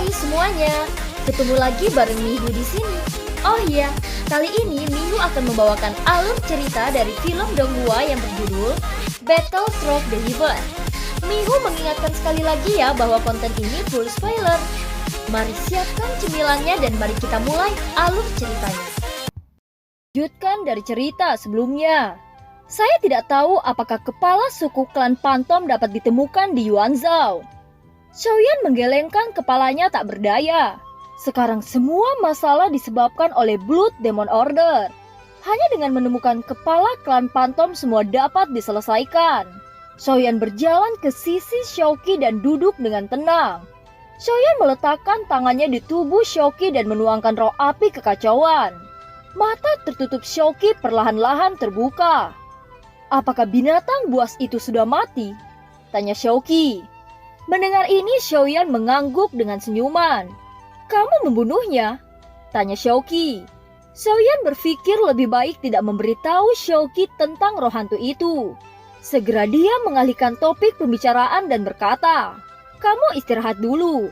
Hai semuanya, ketemu lagi bareng Mihu di sini. Oh iya, kali ini Mihu akan membawakan alur cerita dari film Donghua yang berjudul Battle Stroke the Heaven. Mihu mengingatkan sekali lagi ya bahwa konten ini full spoiler. Mari siapkan cemilannya dan mari kita mulai alur ceritanya. Lanjutkan dari cerita sebelumnya. Saya tidak tahu apakah kepala suku klan Pantom dapat ditemukan di Yuanzhou. Xiaoyan menggelengkan kepalanya tak berdaya. Sekarang semua masalah disebabkan oleh Blood Demon Order. Hanya dengan menemukan kepala klan Pantom semua dapat diselesaikan. Xiaoyan berjalan ke sisi Xiaoqi dan duduk dengan tenang. Xiaoyan meletakkan tangannya di tubuh Xiaoqi dan menuangkan roh api kekacauan. Mata tertutup Xiaoqi perlahan-lahan terbuka. Apakah binatang buas itu sudah mati? Tanya Xiaoqi. Mendengar ini, Xiaoyan mengangguk dengan senyuman. Kamu membunuhnya? Tanya Xiaoqi. Xiaoyan berpikir lebih baik tidak memberitahu Xiaoqi tentang roh hantu itu. Segera dia mengalihkan topik pembicaraan dan berkata, kamu istirahat dulu.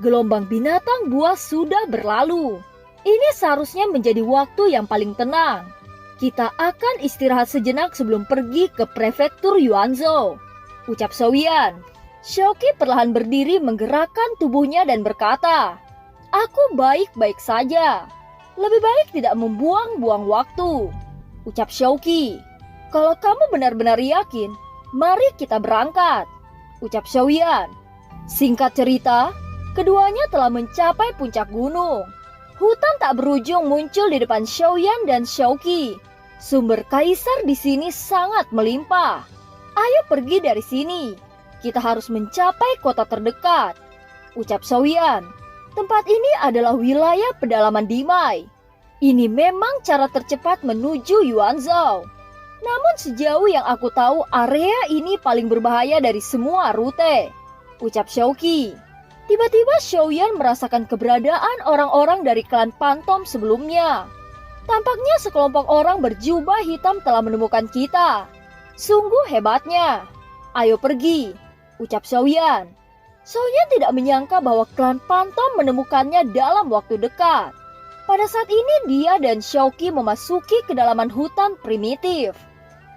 Gelombang binatang buas sudah berlalu. Ini seharusnya menjadi waktu yang paling tenang. Kita akan istirahat sejenak sebelum pergi ke prefektur Yuanzhou, ucap Xiaoyan. Xiaoqi perlahan berdiri menggerakkan tubuhnya dan berkata, aku baik-baik saja. Lebih baik tidak membuang-buang waktu, ucap Xiaoqi. Kalau kamu benar-benar yakin, mari kita berangkat, ucap Xiaoyan. Singkat cerita, keduanya telah mencapai puncak gunung. Hutan tak berujung muncul di depan Xiaoyan dan Xiaoqi. Sumber kaisar di sini sangat melimpah. Ayo pergi dari sini. Kita harus mencapai kota terdekat, ucap Xiaoyan. Tempat ini adalah wilayah pedalaman Dimai. Ini memang cara tercepat menuju Yuanzhou. Namun sejauh yang aku tahu area ini paling berbahaya dari semua rute, ucap Xiaoqi. Tiba-tiba Xiaoyan merasakan keberadaan orang-orang dari klan Pantom sebelumnya. Tampaknya sekelompok orang berjubah hitam telah menemukan kita. Sungguh hebatnya. Ayo pergi, ucap Xiaoyan. Xiaoyan tidak menyangka bahwa klan Pantom menemukannya dalam waktu dekat. Pada saat ini dia dan Xiaoqi memasuki kedalaman hutan primitif.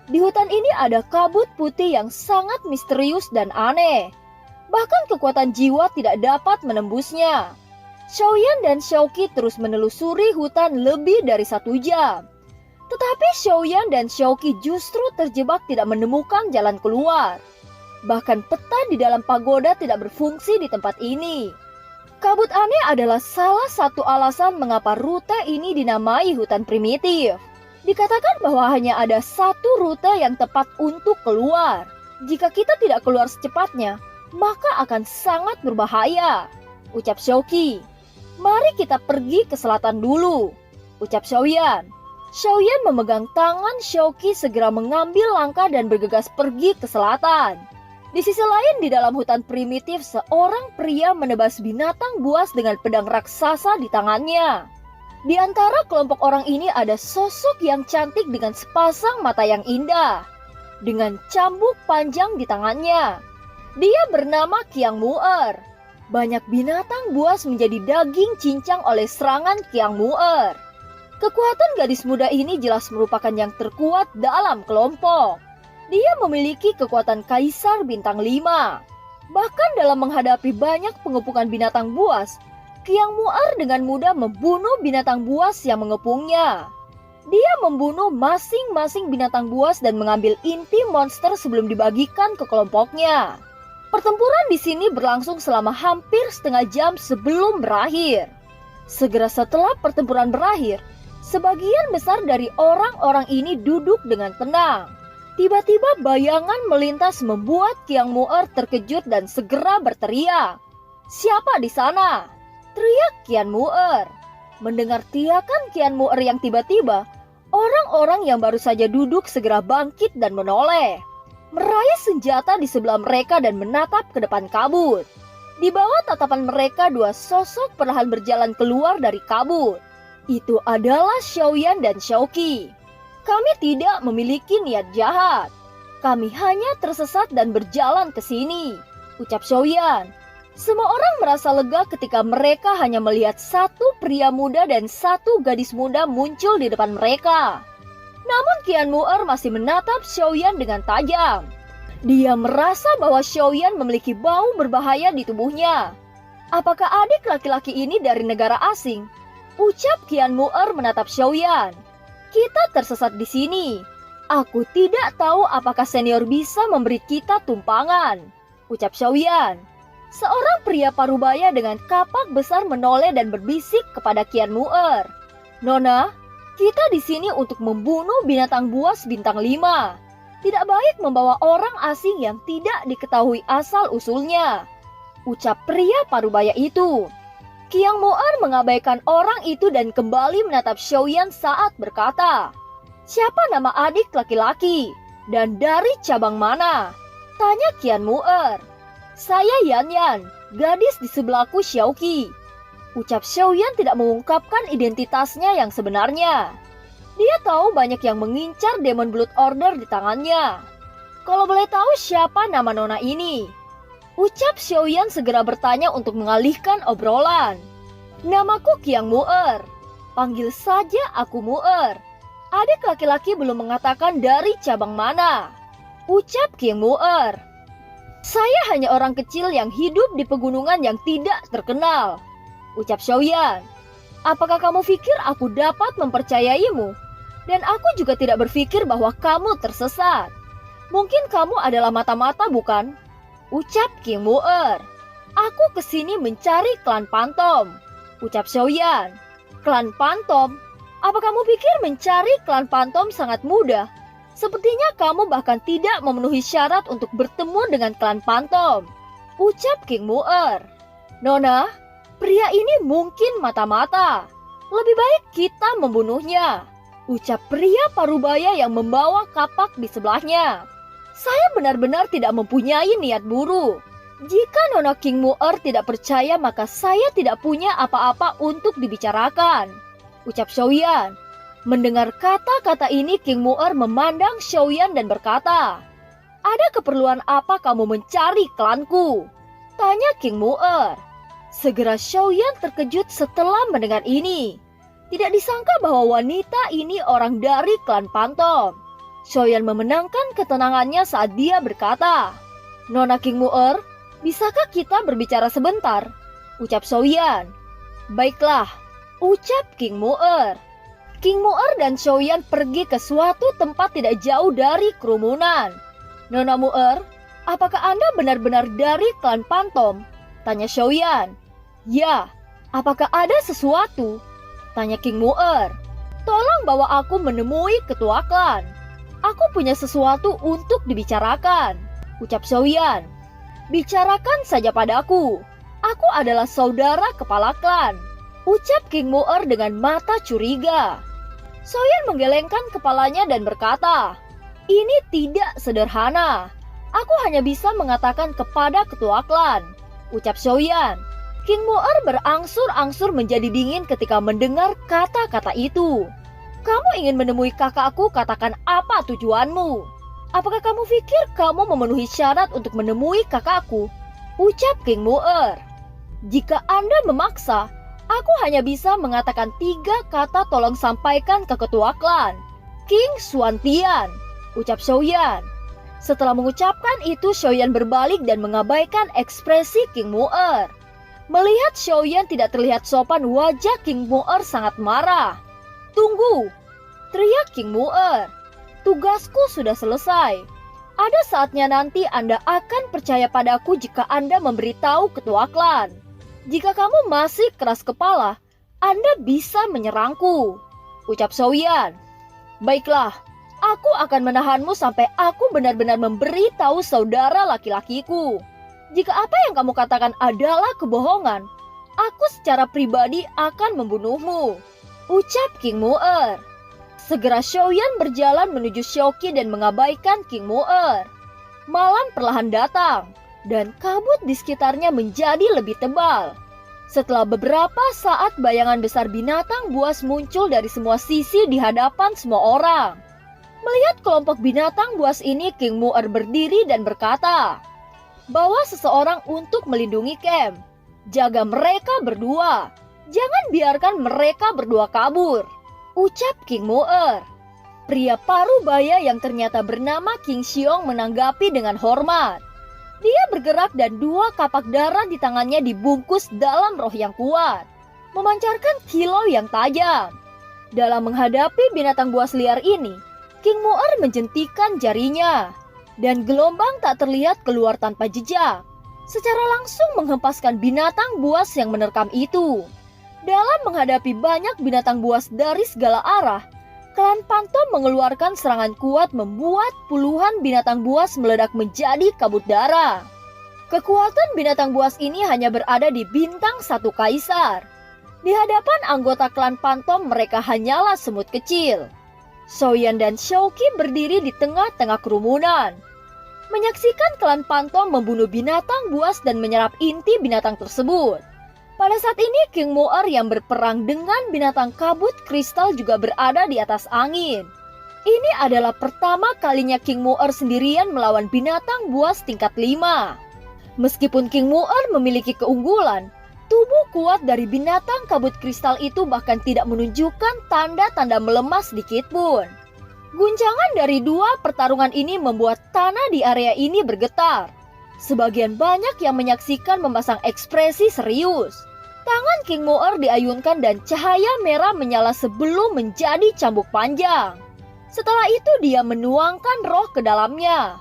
Di hutan ini ada kabut putih yang sangat misterius dan aneh. Bahkan kekuatan jiwa tidak dapat menembusnya. Xiaoyan dan Xiaoqi terus menelusuri hutan lebih dari 1 jam. Tetapi Xiaoyan dan Xiaoqi justru terjebak tidak menemukan jalan keluar. Bahkan peta di dalam pagoda tidak berfungsi di tempat ini. Kabut aneh adalah salah satu alasan mengapa rute ini dinamai hutan primitif. Dikatakan bahwa hanya ada satu rute yang tepat untuk keluar. Jika kita tidak keluar secepatnya, maka akan sangat berbahaya, ucap Xiaoqi. Mari kita pergi ke selatan dulu, ucap Xiaoyan. Xiaoyan memegang tangan Xiaoqi segera mengambil langkah dan bergegas pergi ke selatan. Di sisi lain di dalam hutan primitif seorang pria menebas binatang buas dengan pedang raksasa di tangannya. Di antara kelompok orang ini ada sosok yang cantik dengan sepasang mata yang indah. Dengan cambuk panjang di tangannya. Dia bernama Qiang Mu'er. Banyak binatang buas menjadi daging cincang oleh serangan Qiang Mu'er. Kekuatan gadis muda ini jelas merupakan yang terkuat dalam kelompok. Dia memiliki kekuatan Kaisar Bintang 5. Bahkan dalam menghadapi banyak pengepungan binatang buas, Qiang Mu'er dengan mudah membunuh binatang buas yang mengepungnya. Dia membunuh masing-masing binatang buas dan mengambil inti monster sebelum dibagikan ke kelompoknya. Pertempuran di sini berlangsung selama hampir setengah jam sebelum berakhir. Segera setelah pertempuran berakhir, sebagian besar dari orang-orang ini duduk dengan tenang. Tiba-tiba bayangan melintas membuat Qiang Mu'er terkejut dan segera berteriak. Siapa di sana? Teriak Qiang Mu'er. Mendengar teriakan Qiang Mu'er yang tiba-tiba, orang-orang yang baru saja duduk segera bangkit dan menoleh. Meraih senjata di sebelah mereka dan menatap ke depan kabut. Di bawah tatapan mereka dua sosok perlahan berjalan keluar dari kabut. Itu adalah Xiaoyan dan Xiaoqi. Kami tidak memiliki niat jahat. Kami hanya tersesat dan berjalan ke sini, ucap Xiaoyan. Semua orang merasa lega ketika mereka hanya melihat satu pria muda dan satu gadis muda muncul di depan mereka. Namun Qian Mu'er masih menatap Xiaoyan dengan tajam. Dia merasa bahwa Xiaoyan memiliki bau berbahaya di tubuhnya. Apakah adik laki-laki ini dari negara asing? Ucap Qian Mu'er menatap Xiaoyan. Kita tersesat di sini. Aku tidak tahu apakah senior bisa memberi kita tumpangan. Ucap Xiaoyan. Seorang pria parubaya dengan kapak besar menoleh dan berbisik kepada Qian Mu'er. Nona, kita di sini untuk membunuh binatang buas bintang 5. Tidak baik membawa orang asing yang tidak diketahui asal-usulnya. Ucap pria parubaya itu. Qian Mu'er mengabaikan orang itu dan kembali menatap Xiaoyan saat berkata, siapa nama adik laki-laki? Dan dari cabang mana? Tanya Qian Mu'er. Saya Yan Yan, gadis di sebelahku Xiaoqi. Ucap Xiaoyan tidak mengungkapkan identitasnya yang sebenarnya. Dia tahu banyak yang mengincar Demon Blood Order di tangannya. Kalau boleh tahu siapa nama nona ini? Ucap Xiaoyan segera bertanya untuk mengalihkan obrolan. Namaku Qian Mu'er. Panggil saja aku Mu'er. Adik laki-laki belum mengatakan dari cabang mana. Ucap Qian Mu'er. Saya hanya orang kecil yang hidup di pegunungan yang tidak terkenal. Ucap Xiaoyan. Apakah kamu pikir aku dapat mempercayaimu? Dan aku juga tidak berpikir bahwa kamu tersesat. Mungkin kamu adalah mata-mata bukan? Ucap Qian Mu'er. Aku kesini mencari klan Pantom. Ucap Xiaoyan. Klan Pantom? Apa kamu pikir mencari klan Pantom sangat mudah? Sepertinya kamu bahkan tidak memenuhi syarat untuk bertemu dengan klan Pantom. Ucap Qian Mu'er. Nona, pria ini mungkin mata-mata. Lebih baik kita membunuhnya. Ucap pria parubaya yang membawa kapak di sebelahnya. Saya benar-benar tidak mempunyai niat buruk. Jika Nona Qian Mu'er tidak percaya, maka saya tidak punya apa-apa untuk dibicarakan. Ucap Xiaoyan. Mendengar kata-kata ini, Qian Mu'er memandang Xiaoyan dan berkata, ada keperluan apa kamu mencari klanku? Tanya Qian Mu'er. Segera Xiaoyan terkejut setelah mendengar ini. Tidak disangka bahwa wanita ini orang dari klan Pantom. Xiaoyan memenangkan ketenangannya saat dia berkata, Nona Qian Mu'er, bisakah kita berbicara sebentar? Ucap Xiaoyan. Baiklah, ucap Qian Mu'er. Qian Mu'er dan Xiaoyan pergi ke suatu tempat tidak jauh dari kerumunan. Nona Mu'er, apakah Anda benar-benar dari klan Pantom? Tanya Xiaoyan. Ya, apakah ada sesuatu? Tanya Qian Mu'er. Tolong bawa aku menemui ketua klan. Aku punya sesuatu untuk dibicarakan. Ucap Xiaoyan. Bicarakan saja padaku. Aku adalah saudara kepala klan. Ucap Qian Mu'er dengan mata curiga. Xiaoyan menggelengkan kepalanya dan berkata, ini tidak sederhana. Aku hanya bisa mengatakan kepada ketua klan. Ucap Xiaoyan. Qian Mu'er berangsur-angsur menjadi dingin ketika mendengar kata-kata itu. Kamu ingin menemui kakakku, katakan apa tujuanmu? Apakah kamu pikir kamu memenuhi syarat untuk menemui kakakku? Ucap Qian Mu'er. Jika Anda memaksa, aku hanya bisa mengatakan 3 kata tolong sampaikan ke ketua klan. King Xuantian. Ucap Xiaoyan. Setelah mengucapkan itu, Xiaoyan berbalik dan mengabaikan ekspresi Qian Mu'er. Melihat Xiaoyan tidak terlihat sopan, wajah Qian Mu'er sangat marah. Tunggu, teriak Qian Mu'er. Tugasku sudah selesai. Ada saatnya nanti Anda akan percaya padaku jika Anda memberitahu ketua klan. Jika kamu masih keras kepala, Anda bisa menyerangku. Ucap Xiaoyan. Baiklah, aku akan menahanmu sampai aku benar-benar memberitahu saudara laki-lakiku. Jika apa yang kamu katakan adalah kebohongan, aku secara pribadi akan membunuhmu. Ucap Qian Mu'er. Segera Xiaoyan berjalan menuju Xiaoqi dan mengabaikan Qian Mu'er. Malam perlahan datang, dan kabut di sekitarnya menjadi lebih tebal. Setelah beberapa saat, bayangan besar binatang buas muncul dari semua sisi di hadapan semua orang. Melihat kelompok binatang buas ini, Qian Mu'er berdiri dan berkata, Bawa seseorang untuk melindungi camp. Jaga mereka berdua. Jangan biarkan mereka berdua kabur, ucap King Mu'er. Pria parubaya yang ternyata bernama King Xiong menanggapi dengan hormat. Dia bergerak dan dua kapak darah di tangannya dibungkus dalam roh yang kuat, memancarkan kilau yang tajam. Dalam menghadapi binatang buas liar ini, King Mu'er menjentikan jarinya, dan gelombang tak terlihat keluar tanpa jejak, secara langsung menghempaskan binatang buas yang menerkam itu. Dalam menghadapi banyak binatang buas dari segala arah, klan Pantom mengeluarkan serangan kuat membuat puluhan binatang buas meledak menjadi kabut darah. Kekuatan binatang buas ini hanya berada di bintang satu kaisar. Di hadapan anggota klan Pantom mereka hanyalah semut kecil. Xiaoyan dan Xiaoqi berdiri di tengah-tengah kerumunan, menyaksikan klan Pantom membunuh binatang buas dan menyerap inti binatang tersebut. Pada saat ini King Mu'er yang berperang dengan binatang kabut kristal juga berada di atas angin. Ini adalah pertama kalinya King Mu'er sendirian melawan binatang buas tingkat 5. Meskipun King Mu'er memiliki keunggulan, tubuh kuat dari binatang kabut kristal itu bahkan tidak menunjukkan tanda-tanda melemah sedikit pun. Guncangan dari dua pertarungan ini membuat tanah di area ini bergetar. Sebagian banyak yang menyaksikan memasang ekspresi serius. Tangan King Mu'er diayunkan dan cahaya merah menyala sebelum menjadi cambuk panjang. Setelah itu dia menuangkan roh ke dalamnya.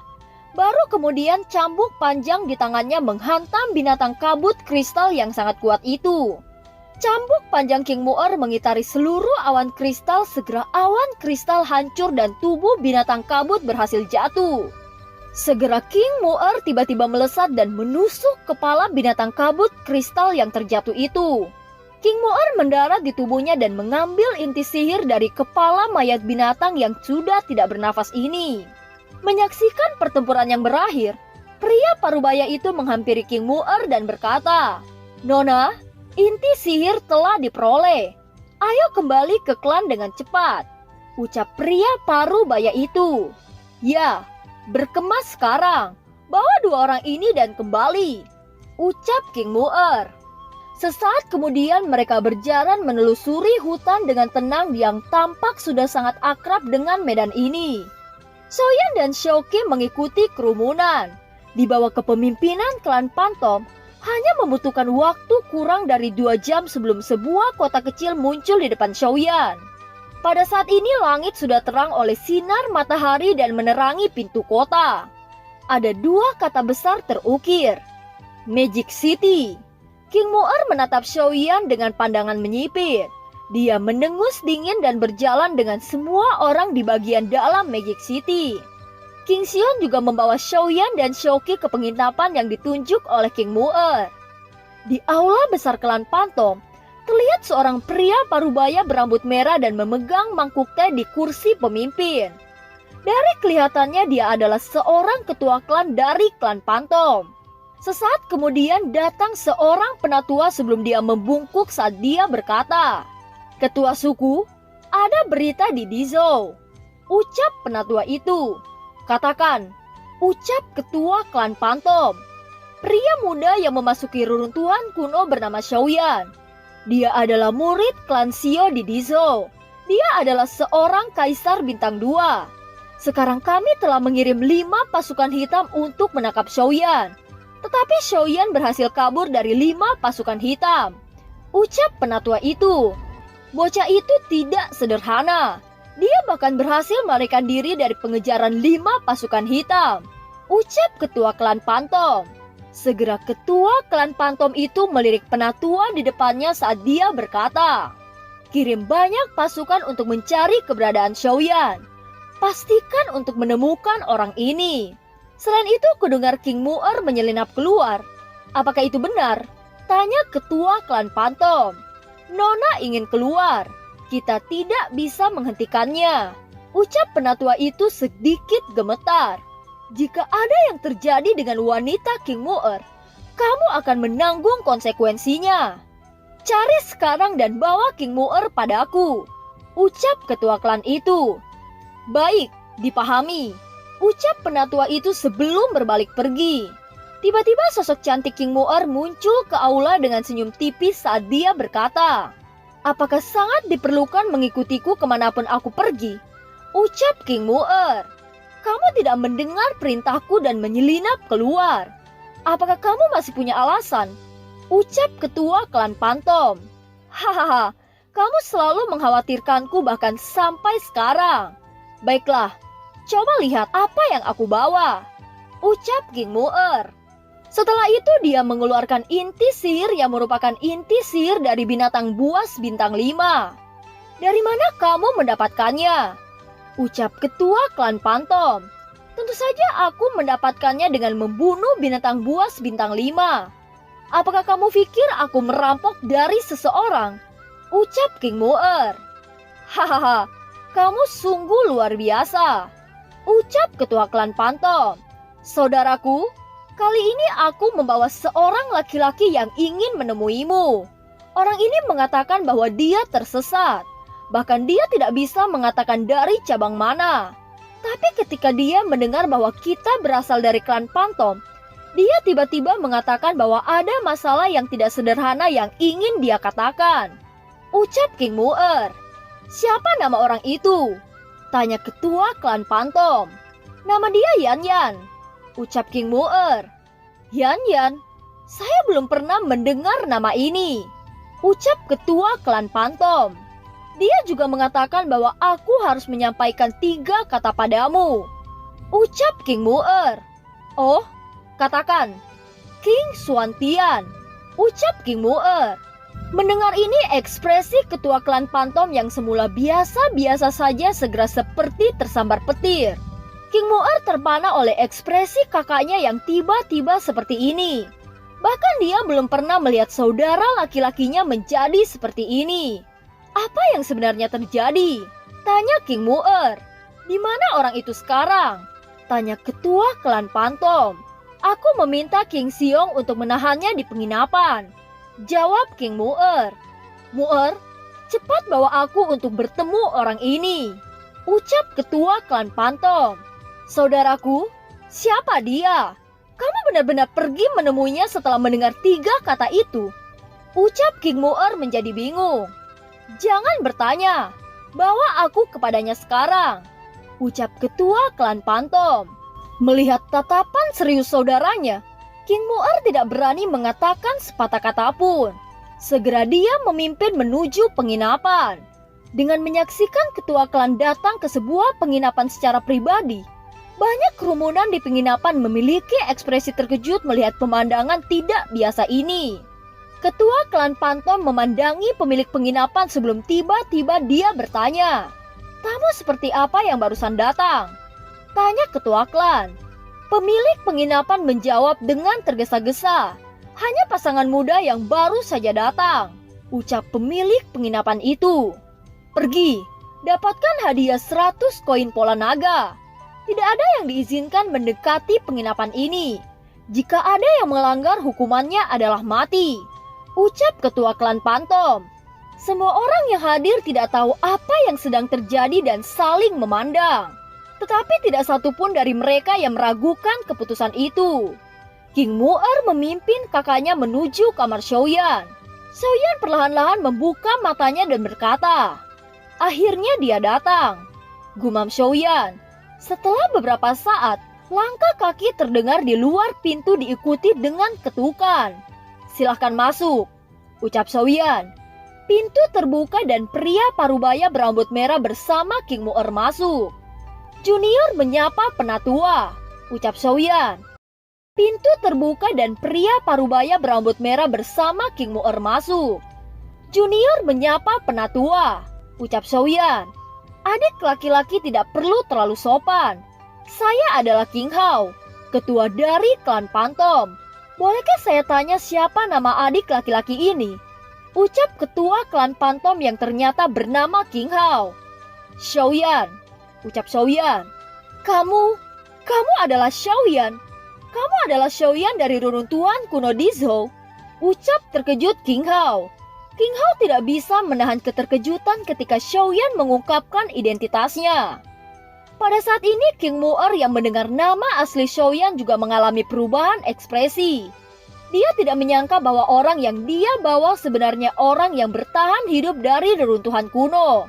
Baru kemudian cambuk panjang di tangannya menghantam binatang kabut kristal yang sangat kuat itu. Cambuk panjang King Mu'er mengitari seluruh awan kristal. Segera awan kristal hancur dan tubuh binatang kabut berhasil jatuh. Segera King Mu'er tiba-tiba melesat dan menusuk kepala binatang kabut kristal yang terjatuh itu. King Mu'er mendarat di tubuhnya dan mengambil inti sihir dari kepala mayat binatang yang sudah tidak bernafas ini. Menyaksikan pertempuran yang berakhir, pria parubaya itu menghampiri King Mu'er dan berkata, "Nona, inti sihir telah diperoleh. Ayo kembali ke klan dengan cepat," ucap pria parubaya itu. "Ya, berkemas sekarang, bawa dua orang ini dan kembali," ucap King Mu'er. Sesaat kemudian mereka berjalan menelusuri hutan dengan tenang yang tampak sudah sangat akrab dengan medan ini. Xiaoyan dan Xiaoqi mengikuti kerumunan. Di bawah kepemimpinan klan Pantom, hanya membutuhkan waktu kurang dari 2 jam sebelum sebuah kota kecil muncul di depan Xiaoyan. Pada saat ini langit sudah terang oleh sinar matahari dan menerangi pintu kota. Ada 2 kata besar terukir, Magic City. King Mu'er menatap Xiaoyan dengan pandangan menyipit. Dia mendengus dingin dan berjalan dengan semua orang di bagian dalam Magic City. King Xion juga membawa Xiaoyan dan Xiaoqi ke penginapan yang ditunjuk oleh King Mu'er. Di aula besar klan Pantom, terlihat seorang pria parubaya berambut merah dan memegang mangkuk teh di kursi pemimpin. Dari kelihatannya dia adalah seorang ketua klan dari klan Pantom. Sesaat kemudian datang seorang penatua sebelum dia membungkuk saat dia berkata, "Ketua suku, ada berita di Dizhou," ucap penatua itu. "Katakan," ucap ketua klan Pantom. Pria muda yang memasuki reruntuhan kuno bernama Xiaoyan. Dia adalah murid klan Xiao di Dizhou. Dia adalah seorang kaisar bintang 2. Sekarang kami telah mengirim 5 pasukan hitam untuk menangkap Xiaoyan. Tetapi Xiaoyan berhasil kabur dari 5 pasukan hitam, ucap penatua itu. Bocah itu tidak sederhana. Dia bahkan berhasil melarikan diri dari pengejaran 5 pasukan hitam, ucap ketua klan Pantom. Segera ketua klan Pantom itu melirik penatua di depannya saat dia berkata, "Kirim banyak pasukan untuk mencari keberadaan Xiaoyan. Pastikan untuk menemukan orang ini." Selain itu, kudengar King Mu'er menyelinap keluar. "Apakah itu benar?" tanya ketua klan Pantom. "Nona ingin keluar. Kita tidak bisa menghentikannya," ucap penatua itu sedikit gemetar. "Jika ada yang terjadi dengan wanita King Mu'er, kamu akan menanggung konsekuensinya. Cari sekarang dan bawa King Mu'er padaku," ucap ketua klan itu. "Baik, dipahami," ucap penatua itu sebelum berbalik pergi. Tiba-tiba sosok cantik King Mu'er muncul ke aula dengan senyum tipis saat dia berkata, "Apakah sangat diperlukan mengikutiku kemanapun aku pergi?" Ucap King Mu'er. "Kamu tidak mendengar perintahku dan menyelinap keluar. Apakah kamu masih punya alasan?" Ucap ketua klan Pantom. "Hahaha, kamu selalu mengkhawatirkanku bahkan sampai sekarang. Baiklah, coba lihat apa yang aku bawa." Ucap King Mu'er. Setelah itu dia mengeluarkan inti sihir yang merupakan inti sihir dari binatang buas bintang 5. "Dari mana kamu mendapatkannya?" Ucap ketua klan Pantom. "Tentu saja aku mendapatkannya dengan membunuh binatang buas bintang 5. Apakah kamu pikir aku merampok dari seseorang?" Ucap King Mu'er. "Hahaha, kamu sungguh luar biasa." Ucap ketua klan Pantom. "Saudaraku, kali ini aku membawa seorang laki-laki yang ingin menemuimu. Orang ini mengatakan bahwa dia tersesat. Bahkan dia tidak bisa mengatakan dari cabang mana. Tapi ketika dia mendengar bahwa kita berasal dari klan Pantom, dia tiba-tiba mengatakan bahwa ada masalah yang tidak sederhana yang ingin dia katakan." Ucap King Mu'er. "Siapa nama orang itu?" Tanya ketua klan Pantom. "Nama dia Yan Yan." Ucap King Mu'er. "Yan Yan? Saya belum pernah mendengar nama ini." Ucap ketua klan Pantom. "Dia juga mengatakan bahwa aku harus menyampaikan 3 kata padamu." Ucap King Mu'er. "Oh, katakan." "King Xuantian." Ucap King Mu'er. Mendengar ini, ekspresi ketua klan Pantom yang semula biasa-biasa saja segera seperti tersambar petir. King Mu'er terpana oleh ekspresi kakaknya yang tiba-tiba seperti ini. Bahkan dia belum pernah melihat saudara laki-lakinya menjadi seperti ini. "Apa yang sebenarnya terjadi?" Tanya King Mu'er. "Di mana orang itu sekarang?" Tanya ketua klan Pantom. "Aku meminta King Xiong untuk menahannya di penginapan." Jawab King Mu'er. "Mu'er, cepat bawa aku untuk bertemu orang ini." Ucap ketua klan Pantom. "Saudaraku, siapa dia? Kamu benar-benar pergi menemuinya setelah mendengar 3 kata itu?" Ucap King Mu'er menjadi bingung. "Jangan bertanya, bawa aku kepadanya sekarang." Ucap ketua klan Pantom. Melihat tatapan serius saudaranya, King Mu'er tidak berani mengatakan sepatah kata pun. Segera dia memimpin menuju penginapan. Dengan menyaksikan ketua klan datang ke sebuah penginapan secara pribadi, banyak kerumunan di penginapan memiliki ekspresi terkejut melihat pemandangan tidak biasa ini. Ketua klan Pantom memandangi pemilik penginapan sebelum tiba-tiba dia bertanya, "Tamu seperti apa yang barusan datang?" Tanya ketua klan. Pemilik penginapan menjawab dengan tergesa-gesa, "Hanya pasangan muda yang baru saja datang." Ucap pemilik penginapan itu. "Pergi, dapatkan hadiah 100 koin pola naga. Tidak ada yang diizinkan mendekati penginapan ini. Jika ada yang melanggar, hukumannya adalah mati." Ucap ketua klan Pantom. Semua orang yang hadir tidak tahu apa yang sedang terjadi dan saling memandang. Tetapi tidak satu pun dari mereka yang meragukan keputusan itu. King Mu'er memimpin kakaknya menuju kamar Xiaoyan. Xiaoyan perlahan-lahan membuka matanya dan berkata, "Akhirnya dia datang." Gumam Xiaoyan. Setelah beberapa saat, langkah kaki terdengar di luar pintu diikuti dengan ketukan. "Silahkan masuk," ucap Xiaoyan. Pintu terbuka dan pria parubaya berambut merah bersama King Mu'er masuk. "Junior menyapa penatua," ucap Xiaoyan. Pintu terbuka dan pria parubaya berambut merah bersama King Mu'er masuk. "Junior menyapa penatua," ucap Xiaoyan. "Adik laki-laki tidak perlu terlalu sopan. Saya adalah King Hao, ketua dari klan Pantom. Bolehkah saya tanya siapa nama adik laki-laki ini?" Ucap ketua klan Pantom yang ternyata bernama King Hao. "Xiaoyan," ucap Xiaoyan. Kamu adalah Xiaoyan. Kamu adalah Xiaoyan dari reruntuhan kuno Dizhou." Ucap terkejut King Hao. King Hao tidak bisa menahan keterkejutan ketika Xiaoyan mengungkapkan identitasnya. Pada saat ini King Mu'er yang mendengar nama asli Xiaoyan juga mengalami perubahan ekspresi. Dia tidak menyangka bahwa orang yang dia bawa sebenarnya orang yang bertahan hidup dari reruntuhan kuno.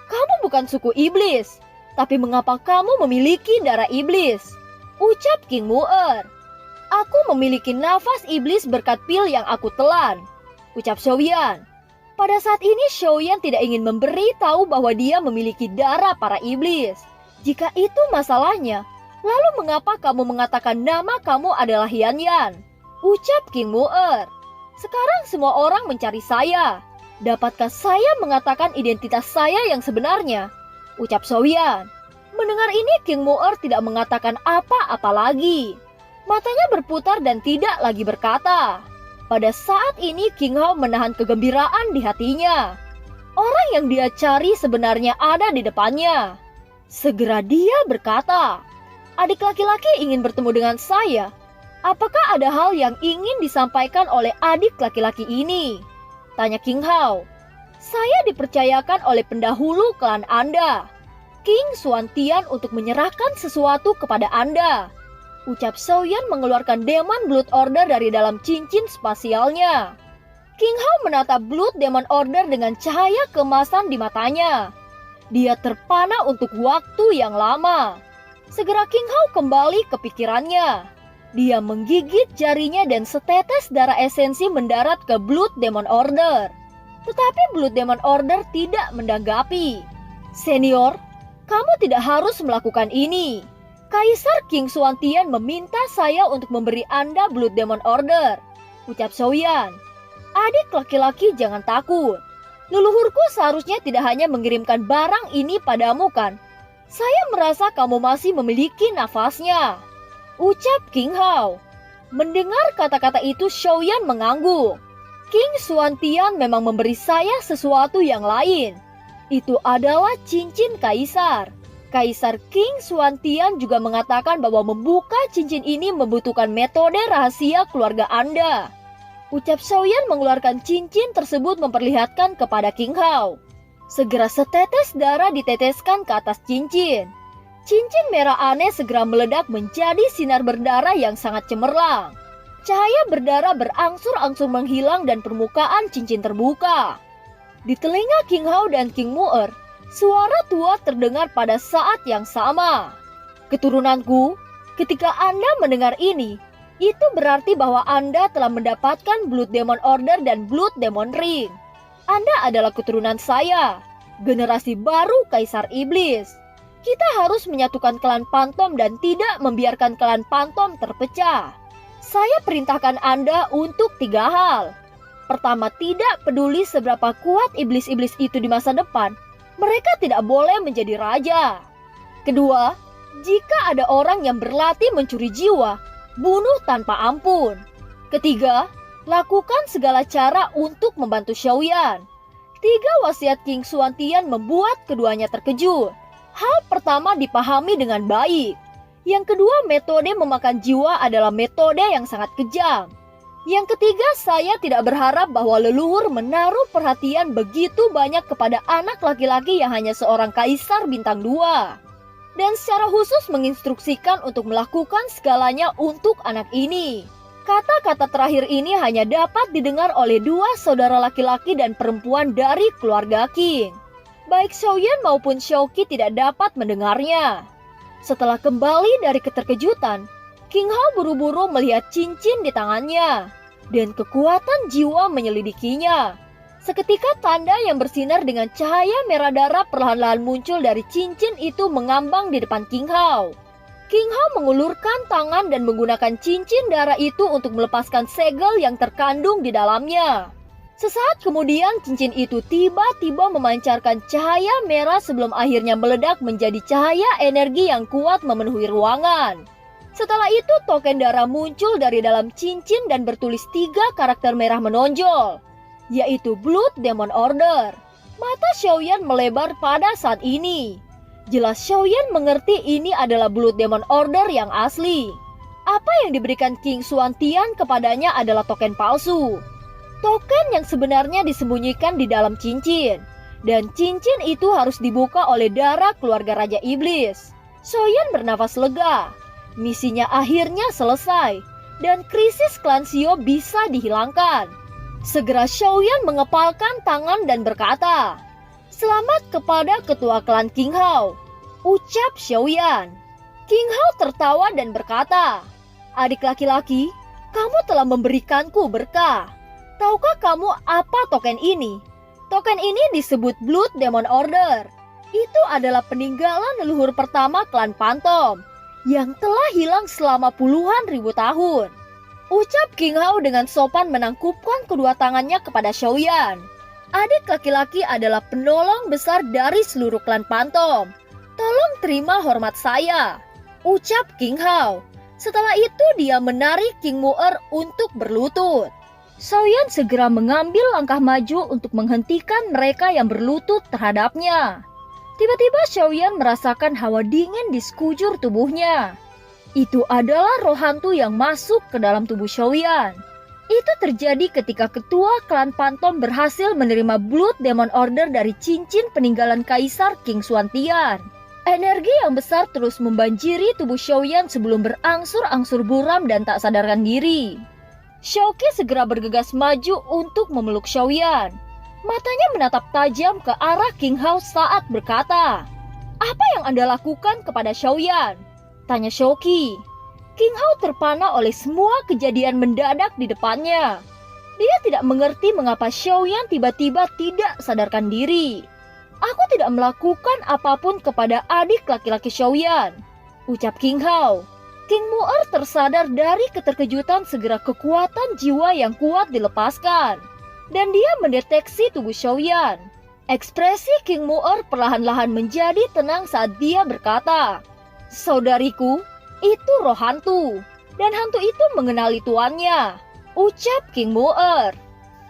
Kamu bukan suku iblis, tapi mengapa kamu memiliki darah iblis? Ucap King Mu'er. Aku memiliki nafas iblis berkat pil yang aku telan, ucap Xiaoyan. Pada saat ini Xiaoyan tidak ingin memberi tahu bahwa dia memiliki darah para iblis. Jika itu masalahnya, lalu mengapa kamu mengatakan nama kamu adalah Yan Yan? Ucap King Mu'er. Sekarang semua orang mencari saya. Dapatkah saya mengatakan identitas saya yang sebenarnya? Ucap Xiaoyan. Mendengar ini King Mu'er tidak mengatakan apa-apa lagi. Matanya berputar dan tidak lagi berkata. Pada saat ini King Hao menahan kegembiraan di hatinya. Orang yang dia cari sebenarnya ada di depannya. Segera dia berkata, "Adik laki-laki ingin bertemu dengan saya. Apakah ada hal yang ingin disampaikan oleh adik laki-laki ini?" Tanya King Hao. "Saya dipercayakan oleh pendahulu klan Anda, King Xuantian, untuk menyerahkan sesuatu kepada Anda," ucap Xiaoyan mengeluarkan Demon Blood Order dari dalam cincin spasialnya. King Hao menatap Blood Demon Order dengan cahaya keemasan di matanya. Dia terpana untuk waktu yang lama. Segera King Hao kembali ke pikirannya. Dia menggigit jarinya dan setetes darah esensi mendarat ke Blood Demon Order. Tetapi Blood Demon Order tidak menanggapi. "Senior, kamu tidak harus melakukan ini. Kaisar King Xuantian meminta saya untuk memberi Anda Blood Demon Order," ucap Xiaoyan. "Adik laki-laki, jangan takut. Leluhurku seharusnya tidak hanya mengirimkan barang ini padamu, kan? Saya merasa kamu masih memiliki nafasnya," ucap King Hao. Mendengar kata-kata itu Xiaoyan mengangguk. King Xuantian memang memberi saya sesuatu yang lain. Itu adalah cincin kaisar. Kaisar King Xuantian juga mengatakan bahwa membuka cincin ini membutuhkan metode rahasia keluarga Anda. Ucap Xiaoyan mengeluarkan cincin tersebut memperlihatkan kepada King Hao. Segera setetes darah diteteskan ke atas cincin. Cincin merah aneh segera meledak menjadi sinar berdarah yang sangat cemerlang. Cahaya berdarah berangsur-angsur menghilang dan permukaan cincin terbuka. Di telinga King Hao dan King Mu'er, suara tua terdengar pada saat yang sama. "Keturunanku, ketika Anda mendengar ini, itu berarti bahwa Anda telah mendapatkan Blood Demon Order dan Blood Demon Ring. Anda adalah keturunan saya, generasi baru Kaisar Iblis. Kita harus menyatukan klan Pantom dan tidak membiarkan klan Pantom terpecah. Saya perintahkan Anda untuk 3 hal. Pertama, tidak peduli seberapa kuat iblis-iblis itu di masa depan, mereka tidak boleh menjadi raja. Kedua, jika ada orang yang berlatih mencuri jiwa, bunuh tanpa ampun. Ketiga, lakukan segala cara untuk membantu Xiaoyan." 3 wasiat King Xuantian membuat keduanya terkejut. Hal pertama dipahami dengan baik. Yang kedua, metode memakan jiwa adalah metode yang sangat kejam. Yang ketiga, saya tidak berharap bahwa leluhur menaruh perhatian begitu banyak kepada anak laki-laki yang hanya seorang kaisar bintang 2. Dan secara khusus menginstruksikan untuk melakukan segalanya untuk anak ini. Kata-kata terakhir ini hanya dapat didengar oleh 2 saudara laki-laki dan perempuan dari keluarga King. Baik Xiaoyan maupun Xiaoqi tidak dapat mendengarnya. Setelah kembali dari keterkejutan, King Hao buru-buru melihat cincin di tangannya, dan kekuatan jiwa menyelidikinya. Seketika tanda yang bersinar dengan cahaya merah darah perlahan-lahan muncul dari cincin itu mengambang di depan King Hao. King Hao mengulurkan tangan dan menggunakan cincin darah itu untuk melepaskan segel yang terkandung di dalamnya. Sesaat kemudian cincin itu tiba-tiba memancarkan cahaya merah sebelum akhirnya meledak menjadi cahaya energi yang kuat memenuhi ruangan. Setelah itu token darah muncul dari dalam cincin dan bertulis 3 karakter merah menonjol, yaitu Blood Demon Order. Mata Xiaoyan melebar pada saat ini. Jelas Xiaoyan mengerti ini adalah Blood Demon Order yang asli. Apa yang diberikan King Xuantian kepadanya adalah token palsu. Token yang sebenarnya disembunyikan di dalam cincin. Dan cincin itu harus dibuka oleh darah keluarga Raja Iblis. Xiaoyan bernafas lega. Misinya akhirnya selesai dan krisis klan Xiao bisa dihilangkan. Segera Xiaoyan mengepalkan tangan dan berkata, "Selamat kepada ketua klan King Hao," ucap Xiaoyan. King Hao tertawa dan berkata, "Adik laki-laki, kamu telah memberikanku berkah. Tahukah kamu apa token ini? Token ini disebut Blood Demon Order. Itu adalah peninggalan leluhur pertama klan Phantom yang telah hilang selama puluhan ribu tahun," ucap King Hao dengan sopan menangkupkan kedua tangannya kepada Xiaoyan. "Adik laki-laki adalah penolong besar dari seluruh klan Phantom. Tolong terima hormat saya," ucap King Hao. Setelah itu dia menarik King Mu'er untuk berlutut. Xiaoyan segera mengambil langkah maju untuk menghentikan mereka yang berlutut terhadapnya. Tiba-tiba Xiaoyan merasakan hawa dingin di sekujur tubuhnya. Itu adalah roh hantu yang masuk ke dalam tubuh Xiaoyan. Itu terjadi ketika ketua klan Phantom berhasil menerima Blood Demon Order dari cincin peninggalan Kaisar King Xuantian. Energi yang besar terus membanjiri tubuh Xiaoyan sebelum berangsur-angsur buram dan tak sadarkan diri. Xiaoqi segera bergegas maju untuk memeluk Xiaoyan. Matanya menatap tajam ke arah King Hao saat berkata, "Apa yang Anda lakukan kepada Xiaoyan?" tanya Xiaoqi. King Hao terpana oleh semua kejadian mendadak di depannya. Dia tidak mengerti mengapa Xiaoyan tiba-tiba tidak sadarkan diri. "Aku tidak melakukan apapun kepada adik laki-laki Xiaoyan," ucap King Hao. King Mu'er tersadar dari keterkejutan segera kekuatan jiwa yang kuat dilepaskan. Dan dia mendeteksi tubuh Xiaoyan. Ekspresi King Mu'er perlahan-lahan menjadi tenang saat dia berkata, "Saudariku, itu roh hantu. Dan hantu itu mengenali tuannya," ucap King Mu'er.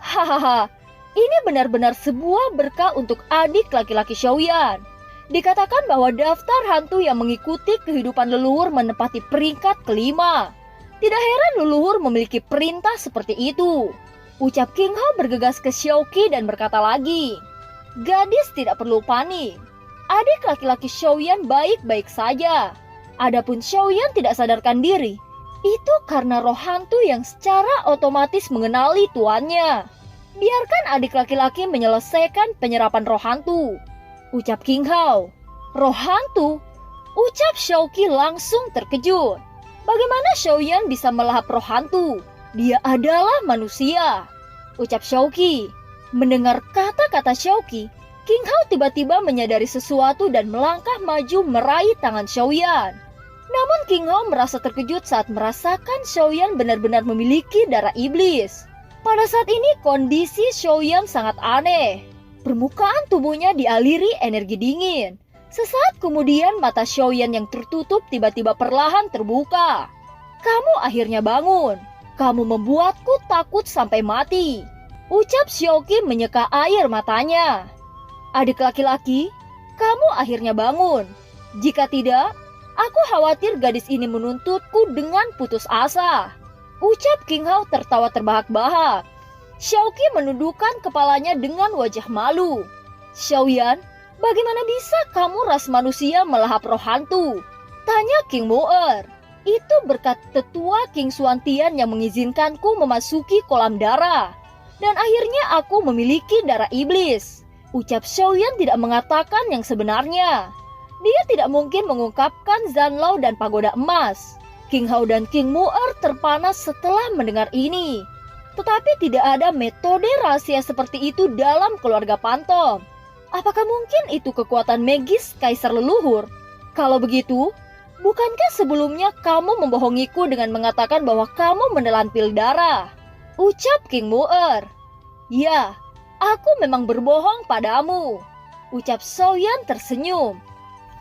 "Hahaha, ini benar-benar sebuah berkah untuk adik laki-laki Xiaoyan. Dikatakan bahwa daftar hantu yang mengikuti kehidupan leluhur menempati peringkat kelima. Tidak heran leluhur memiliki perintah seperti itu," ucap King Hao bergegas ke Xiaoqi dan berkata lagi, "Gadis tidak perlu panik. Adik laki-laki Xiaoyan baik-baik saja. Adapun Xiaoyan tidak sadarkan diri, itu karena roh hantu yang secara otomatis mengenali tuannya. Biarkan adik laki-laki menyelesaikan penyerapan roh hantu," ucap King Hao. "Roh hantu?" ucap Xiaoqi langsung terkejut. Bagaimana Xiaoyan bisa melahap roh hantu? Dia adalah manusia, ucap Xiaoqi. Mendengar kata-kata Xiaoqi, King Hao tiba-tiba menyadari sesuatu dan melangkah maju meraih tangan Xiaoyan. Namun King Hao merasa terkejut saat merasakan Xiaoyan benar-benar memiliki darah iblis. Pada saat ini kondisi Xiaoyan sangat aneh. Permukaan tubuhnya dialiri energi dingin. Sesaat kemudian mata Xiaoyan yang tertutup tiba-tiba perlahan terbuka. "Kamu akhirnya bangun. Kamu membuatku takut sampai mati," ucap Xiaoqi menyeka air matanya. "Adik laki-laki, kamu akhirnya bangun. Jika tidak, aku khawatir gadis ini menuntutku dengan putus asa," ucap King Hao tertawa terbahak-bahak. Xiaoqi menundukkan kepalanya dengan wajah malu. "Xiaoyan, bagaimana bisa kamu ras manusia melahap roh hantu?" tanya King Mu'er. "Itu berkat tetua King Xuantian yang mengizinkanku memasuki kolam darah. Dan akhirnya aku memiliki darah iblis," ucap Xiaoyan tidak mengatakan yang sebenarnya. Dia tidak mungkin mengungkapkan Zanlao dan pagoda emas. King Hao dan King Mu'er terpanas setelah mendengar ini. Tetapi tidak ada metode rahasia seperti itu dalam keluarga Phantom. Apakah mungkin itu kekuatan magis kaisar leluhur? Kalau begitu, bukankah sebelumnya kamu membohongiku dengan mengatakan bahwa kamu menelan pil darah? Ucap King Mu'er. "Ya, aku memang berbohong padamu," ucap Xiaoyan tersenyum.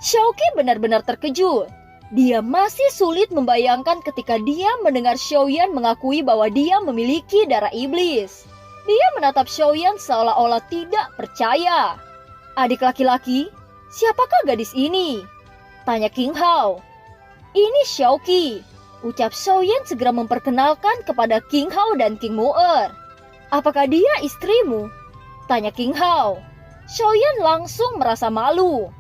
Xiaoqi benar-benar terkejut. Dia masih sulit membayangkan ketika dia mendengar Xiaoyan mengakui bahwa dia memiliki darah iblis. Dia menatap Xiaoyan seolah-olah tidak percaya. "Adik laki-laki, siapakah gadis ini?" tanya King Hao. "Ini Xiaoqi," ucap Xiaoyan segera memperkenalkan kepada King Hao dan King Mu'er. "Apakah dia istrimu?" tanya King Hao. Xiaoyan langsung merasa malu.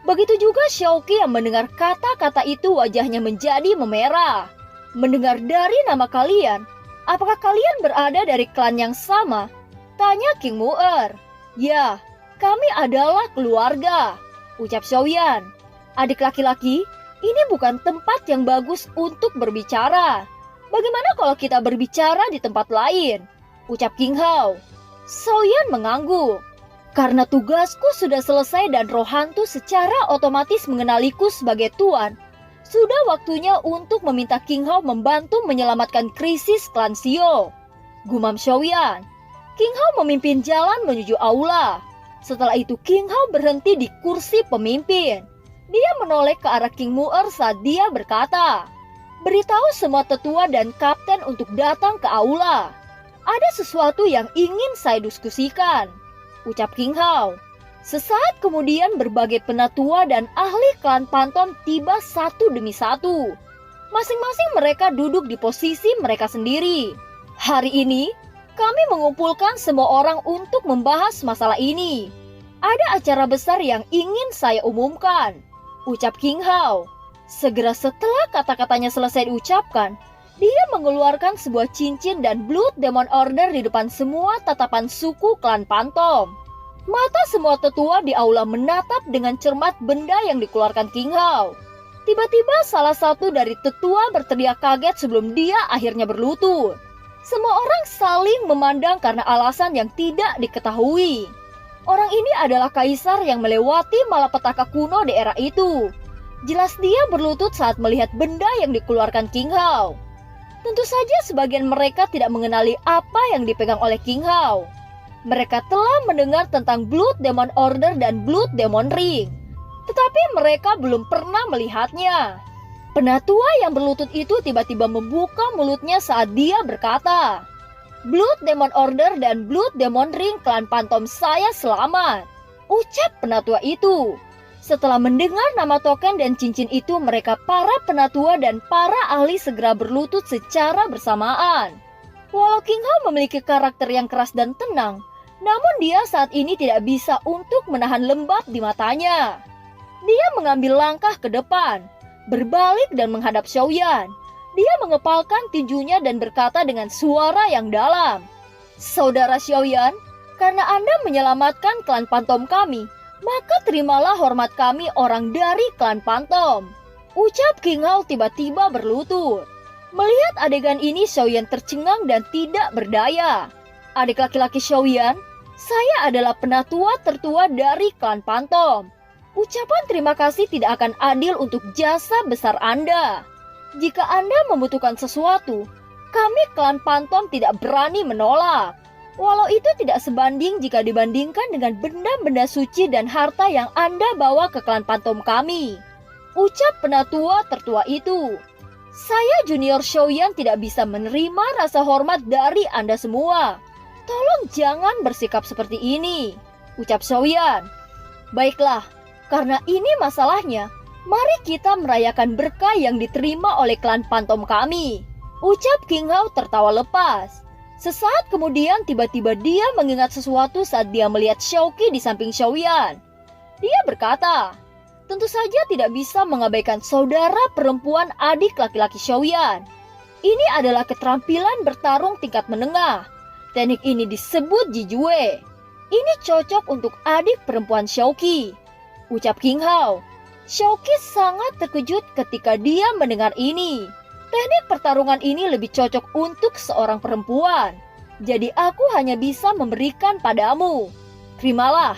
Begitu juga Xiaoqi yang mendengar kata-kata itu wajahnya menjadi memerah. Mendengar dari nama kalian, apakah kalian berada dari klan yang sama? Tanya King Mu'er. Ya, kami adalah keluarga, ucap Xiaoyan. Adik laki-laki, ini bukan tempat yang bagus untuk berbicara. Bagaimana kalau kita berbicara di tempat lain? Ucap King Hao. Xiaoyan mengangguk. Karena tugasku sudah selesai dan roh hantu secara otomatis mengenaliku sebagai tuan, sudah waktunya untuk meminta King Hao membantu menyelamatkan krisis klan Xiao. Gumam Xiaoyan. King Hao memimpin jalan menuju aula. Setelah itu King Hao berhenti di kursi pemimpin. Dia menoleh ke arah King Mu'er saat dia berkata, "Beritahu semua tetua dan kapten untuk datang ke aula. Ada sesuatu yang ingin saya diskusikan," ucap King Hao. Sesaat kemudian berbagai penatua dan ahli klan Pantom tiba satu demi satu. Masing-masing mereka duduk di posisi mereka sendiri. Hari ini, kami mengumpulkan semua orang untuk membahas masalah ini. Ada acara besar yang ingin saya umumkan, ucap King Hao. Segera setelah kata-katanya selesai diucapkan, dia mengeluarkan sebuah cincin dan Blood Demon Order di depan semua tatapan suku klan Pantom. Mata semua tetua di aula menatap dengan cermat benda yang dikeluarkan King Hao. Tiba-tiba salah satu dari tetua berteriak kaget sebelum dia akhirnya berlutut. Semua orang saling memandang karena alasan yang tidak diketahui. Orang ini adalah kaisar yang melewati malapetaka kuno di era itu. Jelas dia berlutut saat melihat benda yang dikeluarkan King Hao. Tentu saja sebagian mereka tidak mengenali apa yang dipegang oleh King Hao. Mereka telah mendengar tentang Blood Demon Order dan Blood Demon Ring, tetapi mereka belum pernah melihatnya. Penatua yang berlutut itu tiba-tiba membuka mulutnya saat dia berkata, "Blood Demon Order dan Blood Demon Ring klan Pantom saya selamat," ucap penatua itu. Setelah mendengar nama token dan cincin itu, mereka para penatua dan para ahli segera berlutut secara bersamaan. Walau King Hao memiliki karakter yang keras dan tenang, namun dia saat ini tidak bisa untuk menahan lembab di matanya. Dia mengambil langkah ke depan, berbalik dan menghadap Xiaoyan. Dia mengepalkan tinjunya dan berkata dengan suara yang dalam, "Saudara Xiaoyan, karena Anda menyelamatkan klan Pantom kami, maka terimalah hormat kami orang dari klan Pantom," ucap King Hao tiba-tiba berlutut. Melihat adegan ini, Xiaoyan tercengang dan tidak berdaya. "Adik laki-laki Xiaoyan, saya adalah penatua tertua dari klan Pantom. Ucapan terima kasih tidak akan adil untuk jasa besar Anda. Jika Anda membutuhkan sesuatu, kami klan Pantom tidak berani menolak. Walau itu tidak sebanding jika dibandingkan dengan benda-benda suci dan harta yang Anda bawa ke klan Pantom kami," ucap penatua tertua itu. "Saya Junior Xiaoyan tidak bisa menerima rasa hormat dari Anda semua. Tolong jangan bersikap seperti ini," ucap Xiaoyan. "Baiklah, karena ini masalahnya, mari kita merayakan berkah yang diterima oleh klan Pantom kami," ucap King Hao tertawa lepas. Sesaat kemudian tiba-tiba dia mengingat sesuatu saat dia melihat Xiaoqi di samping Xiaoyan. Dia berkata, tentu saja tidak bisa mengabaikan saudara perempuan adik laki-laki Xiaoyan. Ini adalah keterampilan bertarung tingkat menengah. Teknik ini disebut Jijue. Ini cocok untuk adik perempuan Xiaoqi, ucap King Hao. Xiaoqi sangat terkejut ketika dia mendengar ini. Teknik pertarungan ini lebih cocok untuk seorang perempuan. Jadi aku hanya bisa memberikan padamu. Terimalah,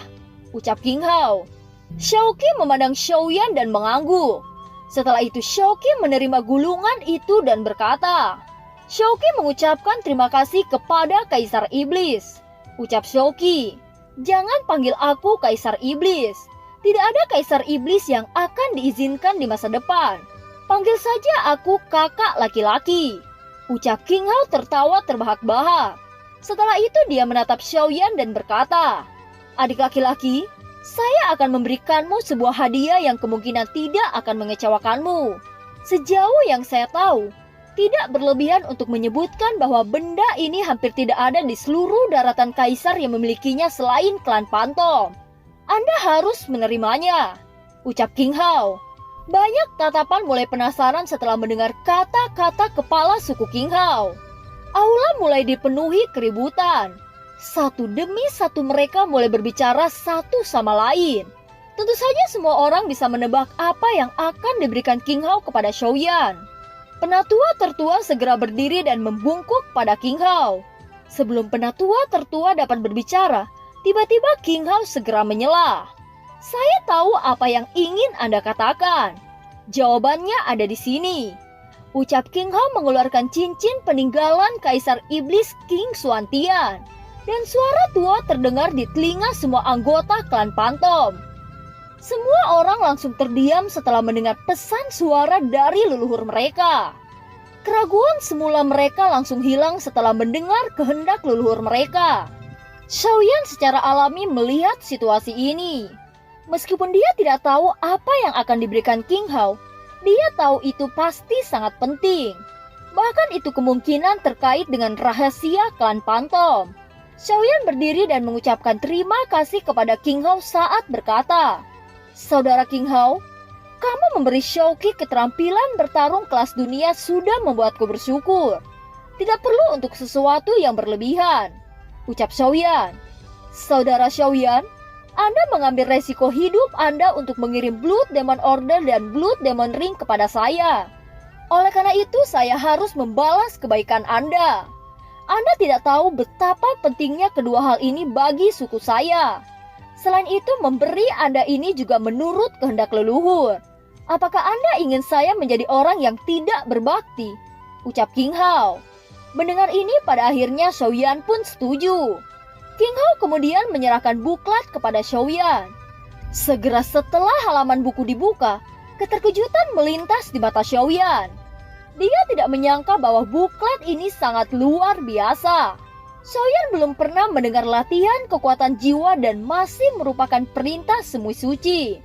ucap King Hao. Xiaoqi memandang Xiaoyan dan mengangguk. Setelah itu Xiaoqi menerima gulungan itu dan berkata, Xiaoqi mengucapkan terima kasih kepada Kaisar Iblis. Ucap Xiaoqi, jangan panggil aku Kaisar Iblis. Tidak ada Kaisar Iblis yang akan diizinkan di masa depan. Panggil saja aku kakak laki-laki. Ucap King Hao tertawa terbahak-bahak. Setelah itu dia menatap Xiaoyan dan berkata, adik laki-laki, saya akan memberikanmu sebuah hadiah yang kemungkinan tidak akan mengecewakanmu. Sejauh yang saya tahu, tidak berlebihan untuk menyebutkan bahwa benda ini hampir tidak ada di seluruh daratan kaisar yang memilikinya selain klan Pantom. Anda harus menerimanya. ucap King Hao. Banyak tatapan mulai penasaran setelah mendengar kata-kata kepala suku King Hao. Aula mulai dipenuhi keributan. Satu demi satu mereka mulai berbicara satu sama lain. Tentu saja semua orang bisa menebak apa yang akan diberikan King Hao kepada Xiaoyan. Penatua tertua segera berdiri dan membungkuk pada King Hao. Sebelum penatua tertua dapat berbicara, tiba-tiba King Hao segera menyela. Saya tahu apa yang ingin Anda katakan. Jawabannya ada di sini. Ucap King Hao mengeluarkan cincin peninggalan Kaisar Iblis King Xuantian. Dan suara tua terdengar di telinga semua anggota klan Pantom. Semua orang langsung terdiam setelah mendengar pesan suara dari leluhur mereka. Keraguan semula mereka langsung hilang setelah mendengar kehendak leluhur mereka. Xiaoyan secara alami melihat situasi ini. Meskipun dia tidak tahu apa yang akan diberikan King Hao, dia tahu itu pasti sangat penting. Bahkan itu kemungkinan terkait dengan rahasia klan Pantom. Xiaoyan berdiri dan mengucapkan terima kasih kepada King Hao saat berkata, "Saudara King Hao, kamu memberi Xiaoqi keterampilan bertarung kelas dunia sudah membuatku bersyukur. Tidak perlu untuk sesuatu yang berlebihan," ucap Xiaoyan. "Saudara Xiaoyan, Anda mengambil resiko hidup Anda untuk mengirim Blood Demon Order dan Blood Demon Ring kepada saya. Oleh karena itu saya harus membalas kebaikan Anda. Anda tidak tahu betapa pentingnya kedua hal ini bagi suku saya. Selain itu memberi Anda ini juga menurut kehendak leluhur. Apakah Anda ingin saya menjadi orang yang tidak berbakti?" ucap King Hao. Mendengar ini pada akhirnya Xiaoyan pun setuju. King Hao kemudian menyerahkan buklat kepada Xiaoyan. Segera setelah halaman buku dibuka, keterkejutan melintas di mata Xiaoyan. Dia tidak menyangka bahwa buklat ini sangat luar biasa. Xiaoyan belum pernah mendengar latihan kekuatan jiwa dan masih merupakan perintah semui suci.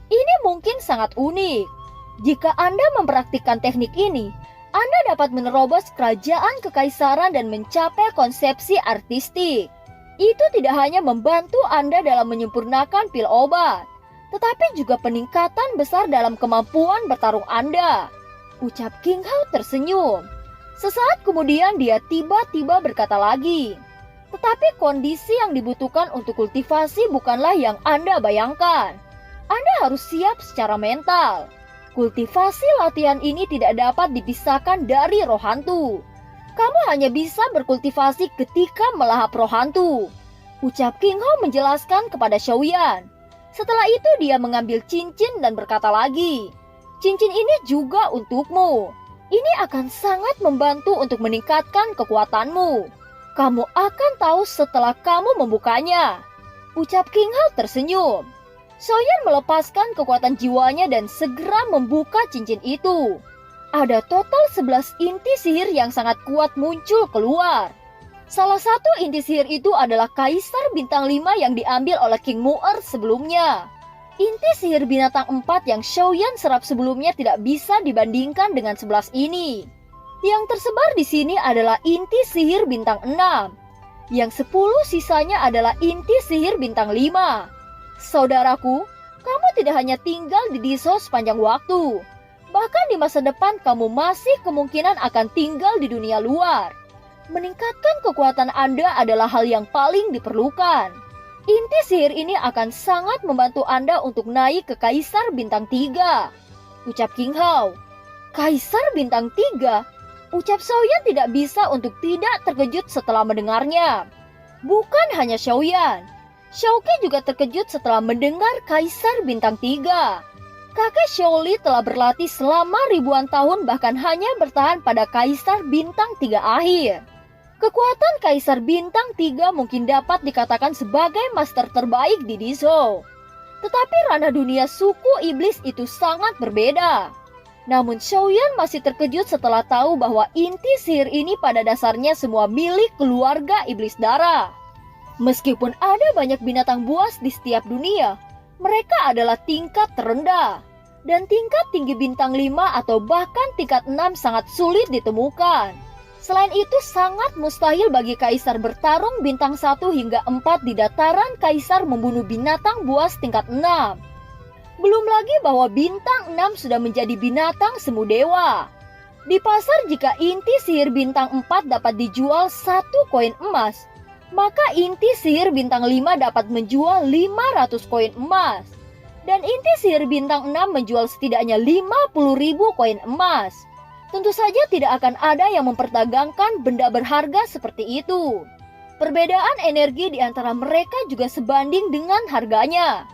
Ini mungkin sangat unik. Jika Anda mempraktikkan teknik ini, Anda dapat menerobos kerajaan kekaisaran dan mencapai konsepsi artistik. Itu tidak hanya membantu Anda dalam menyempurnakan pil obat, tetapi juga peningkatan besar dalam kemampuan bertarung Anda, ucap King Hao tersenyum. Sesaat kemudian dia tiba-tiba berkata lagi, "Tetapi kondisi yang dibutuhkan untuk kultivasi bukanlah yang Anda bayangkan. Anda harus siap secara mental. Kultivasi latihan ini tidak dapat dipisahkan dari roh hantu. Kamu hanya bisa berkultivasi ketika melahap roh hantu," ucap King Hao menjelaskan kepada Xiaoyan. Setelah itu dia mengambil cincin dan berkata lagi, "Cincin ini juga untukmu. Ini akan sangat membantu untuk meningkatkan kekuatanmu. Kamu akan tahu setelah kamu membukanya," ucap King Hao tersenyum. Xiaoyan melepaskan kekuatan jiwanya dan segera membuka cincin itu. Ada total 11 inti sihir yang sangat kuat muncul keluar. Salah satu inti sihir itu adalah Kaisar Bintang 5 yang diambil oleh King Mu'er sebelumnya. Inti sihir binatang 4 yang Xiaoyan serap sebelumnya tidak bisa dibandingkan dengan 11 ini. Yang tersebar di sini adalah inti sihir bintang 6. Yang 10 sisanya adalah inti sihir bintang 5. Saudaraku, kamu tidak hanya tinggal di Diso sepanjang waktu. Bahkan di masa depan kamu masih kemungkinan akan tinggal di dunia luar. Meningkatkan kekuatan Anda adalah hal yang paling diperlukan. Inti sihir ini akan sangat membantu Anda untuk naik ke Kaisar Bintang 3, ucap King Hao. Kaisar Bintang 3? Ucap Xiaoyan tidak bisa untuk tidak terkejut setelah mendengarnya. Bukan hanya Xiaoyan, Xiaoqi juga terkejut setelah mendengar Kaisar Bintang 3. Kakek Xiaoli telah berlatih selama ribuan tahun bahkan hanya bertahan pada Kaisar Bintang 3 akhir. Kekuatan Kaisar Bintang 3 mungkin dapat dikatakan sebagai master terbaik di Diso. Tetapi ranah dunia suku iblis itu sangat berbeda. Namun Xiaoyan masih terkejut setelah tahu bahwa inti sihir ini pada dasarnya semua milik keluarga iblis darah. Meskipun ada banyak binatang buas di setiap dunia, mereka adalah tingkat terendah, dan tingkat tinggi bintang 5 atau bahkan tingkat 6 sangat sulit ditemukan. Selain itu sangat mustahil bagi kaisar bertarung bintang 1 hingga 4 di dataran kaisar membunuh binatang buas tingkat 6. Belum lagi bahwa bintang 6 sudah menjadi binatang semu dewa. Di pasar jika inti sihir bintang 4 dapat dijual 1 koin emas, maka inti sihir bintang 5 dapat menjual 500 koin emas. Dan inti sihir bintang 6 menjual setidaknya 50.000 koin emas. Tentu saja tidak akan ada yang memperdagangkan benda berharga seperti itu. Perbedaan energi di antara mereka juga sebanding dengan harganya.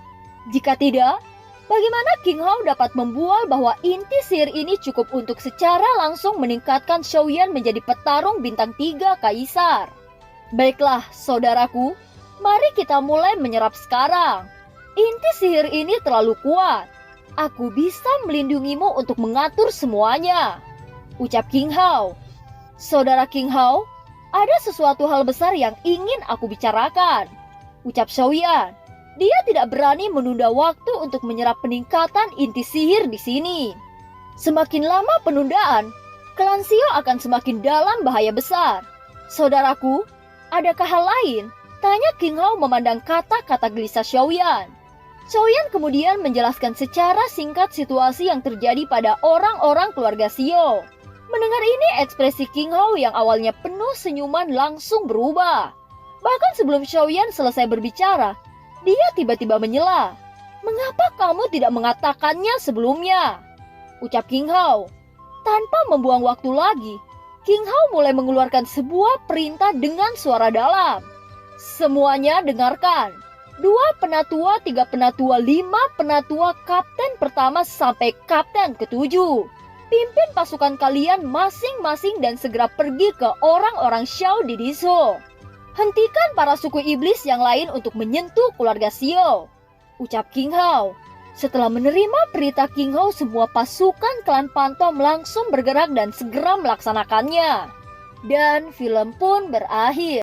Jika tidak, bagaimana King Hao dapat membual bahwa inti sihir ini cukup untuk secara langsung meningkatkan Xiaoyan menjadi petarung bintang 3 kaisar? Baiklah, saudaraku, mari kita mulai menyerap sekarang. Inti sihir ini terlalu kuat. Aku bisa melindungimu untuk mengatur semuanya, ucap King Hao. Saudara King Hao, ada sesuatu hal besar yang ingin aku bicarakan, ucap Xiaoyan. Dia tidak berani menunda waktu untuk menyerap peningkatan inti sihir di sini. Semakin lama penundaan, klan Xiao akan semakin dalam bahaya besar. Saudaraku, adakah hal lain? Tanya King Hao memandang kata-kata gelisah Xiaoyan. Xiaoyan kemudian menjelaskan secara singkat situasi yang terjadi pada orang-orang keluarga Xiao. Mendengar ini, ekspresi King Hao yang awalnya penuh senyuman langsung berubah. Bahkan sebelum Xiaoyan selesai berbicara, dia tiba-tiba menyela. Mengapa kamu tidak mengatakannya sebelumnya? Ucap King Hao. Tanpa membuang waktu lagi, King Hao mulai mengeluarkan sebuah perintah dengan suara dalam. Semuanya dengarkan. 2 penatua, 3 penatua, 5 penatua, kapten pertama sampai kapten ke-7. Pimpin pasukan kalian masing-masing dan segera pergi ke orang-orang Xiao di Diso. Hentikan para suku iblis yang lain untuk menyentuh keluarga Xiao, ucap King Hao. Setelah menerima perintah King Hao, semua pasukan klan Pantom langsung bergerak dan segera melaksanakannya. Dan film pun berakhir.